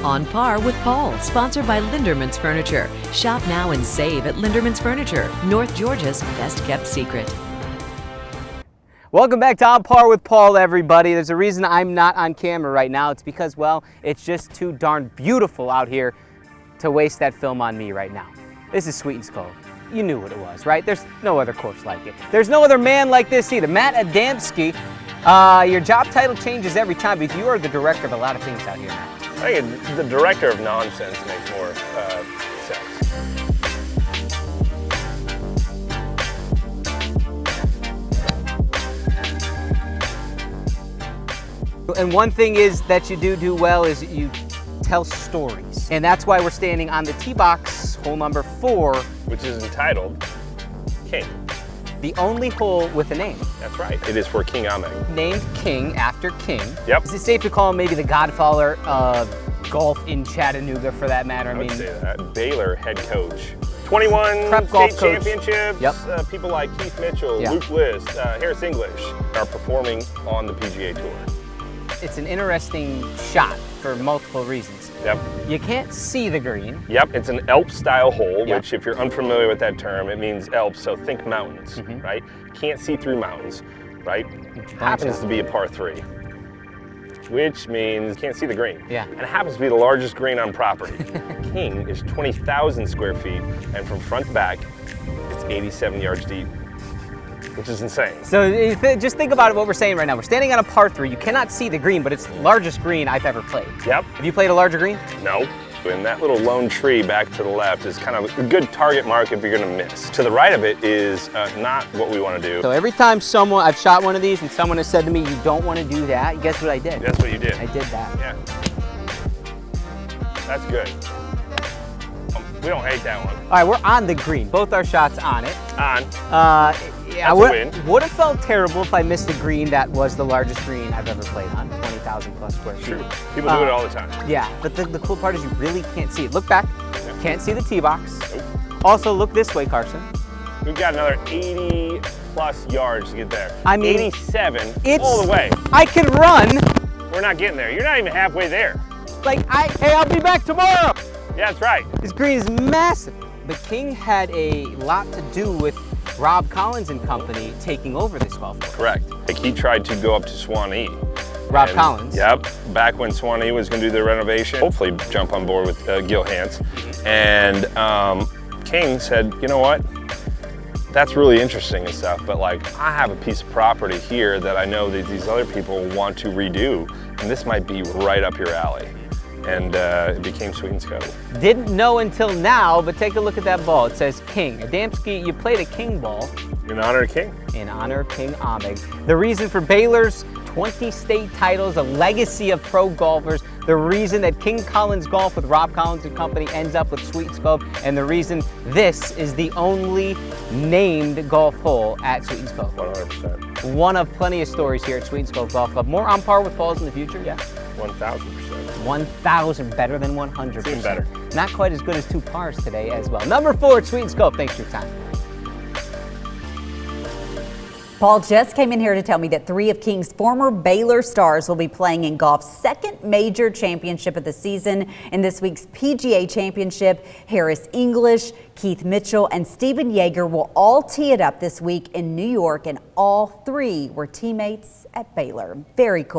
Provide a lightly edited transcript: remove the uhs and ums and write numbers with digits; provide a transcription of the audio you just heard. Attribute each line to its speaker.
Speaker 1: On Par with Paul, sponsored by Linderman's Furniture. Shop now and save at Linderman's Furniture, North Georgia's best-kept secret.
Speaker 2: Welcome back to On Par with Paul, everybody. There's a reason I'm not on camera right now. It's because, well, it's just too darn beautiful out here to waste that film on me right now. This is Sweetens Cove. You knew what it was, right? There's no other course like it. There's no other man like this either. Matt Adamski, your job title changes every time, but you are the director of a lot of things out here, Matt.
Speaker 3: I think the director of nonsense makes more sense.
Speaker 2: And one thing is that you do well is you tell stories. And that's why we're standing on the tee box, hole number 4.
Speaker 3: Which is entitled King.
Speaker 2: The only hole with a name.
Speaker 3: That's right. It is for King Oehmig.
Speaker 2: Named King after King.
Speaker 3: Yep.
Speaker 2: Is it safe to call him maybe the godfather of golf in Chattanooga, for that matter?
Speaker 3: I would say that. Baylor head coach. 21
Speaker 2: Prep
Speaker 3: state
Speaker 2: golf
Speaker 3: championships.
Speaker 2: Yep.
Speaker 3: People like Keith Mitchell, Luke List, Harris English are performing on the PGA Tour.
Speaker 2: It's an interesting shot for multiple reasons.
Speaker 3: Yep.
Speaker 2: You can't see the green.
Speaker 3: Yep, it's an Alp-style hole,
Speaker 2: Yep.
Speaker 3: which if you're unfamiliar with that term, it means Alps, so think mountains, right? Can't see through mountains, right? Happens to be a par 3, which means can't see the green.
Speaker 2: Yeah.
Speaker 3: And it happens to be the largest green on property. King is 20,000 square feet, and from front to back, it's 87 yards deep, which is insane.
Speaker 2: So just think about what we're saying right now. We're standing on a par 3. You cannot see the green, but it's the largest green I've ever played.
Speaker 3: Yep.
Speaker 2: Have you played a larger green?
Speaker 3: No. And that little lone tree back to the left is kind of a good target mark if you're gonna miss. To the right of it is not what we wanna do.
Speaker 2: So every time I've shot one of these and someone has said to me, you don't want to do that, guess what I did?
Speaker 3: That's what you did.
Speaker 2: I did that.
Speaker 3: Yeah. That's good. We don't hate that one.
Speaker 2: All right, we're on the green. Both our shots on it.
Speaker 3: On.
Speaker 2: I would have felt terrible if I missed the green that was the largest green I've ever played on, 20,000 plus square feet.
Speaker 3: True. People do it all the time.
Speaker 2: Yeah, but the cool part is you really can't see it. Look back. Can't see the tee box. Nope. Also, look this way, Carson.
Speaker 3: We've got another 80 plus yards to get there.
Speaker 2: I mean,
Speaker 3: 87 all the way.
Speaker 2: I can run.
Speaker 3: We're not getting there. You're not even halfway there.
Speaker 2: Hey, I'll be back tomorrow.
Speaker 3: Yeah, that's right.
Speaker 2: This green is massive. The King had a lot to do with Rob Collins and company taking over this golf course.
Speaker 3: Correct. Like he tried to go up to Swanee.
Speaker 2: Rob Collins?
Speaker 3: Yep. Back when Swanee was going to do the renovation. Hopefully jump on board with Gil Hance. And King said, you know what? That's really interesting and stuff, but like I have a piece of property here that I know that these other people want to redo, and this might be right up your alley. And it became Sweetens Coves.
Speaker 2: Didn't know until now, but take a look at that ball. It says King. Adamski, you played a King ball.
Speaker 3: In honor of King.
Speaker 2: In honor of King Oehmig. The reason for Baylor's 20 state titles, a legacy of pro golfers, the reason that King Collins Golf with Rob Collins and company ends up with Sweetens Cove, and the reason this is the only named golf hole at Sweetens Cove.
Speaker 3: 100%.
Speaker 2: One of plenty of stories here at Sweetens Cove Golf Club. More On Par with Pauls in the future, yeah?
Speaker 3: 1,000%.
Speaker 2: 1,000, better than 100%.
Speaker 3: Even better.
Speaker 2: Not quite as good as 2 pars today as well. Number 4 at Sweetens Cove. Thanks for your time.
Speaker 4: Paul just came in here to tell me that 3 of King's former Baylor stars will be playing in golf's second major championship of the season. In this week's PGA Championship, Harris English, Keith Mitchell, and Stephen Yeager will all tee it up this week in New York, and all 3 were teammates at Baylor. Very cool.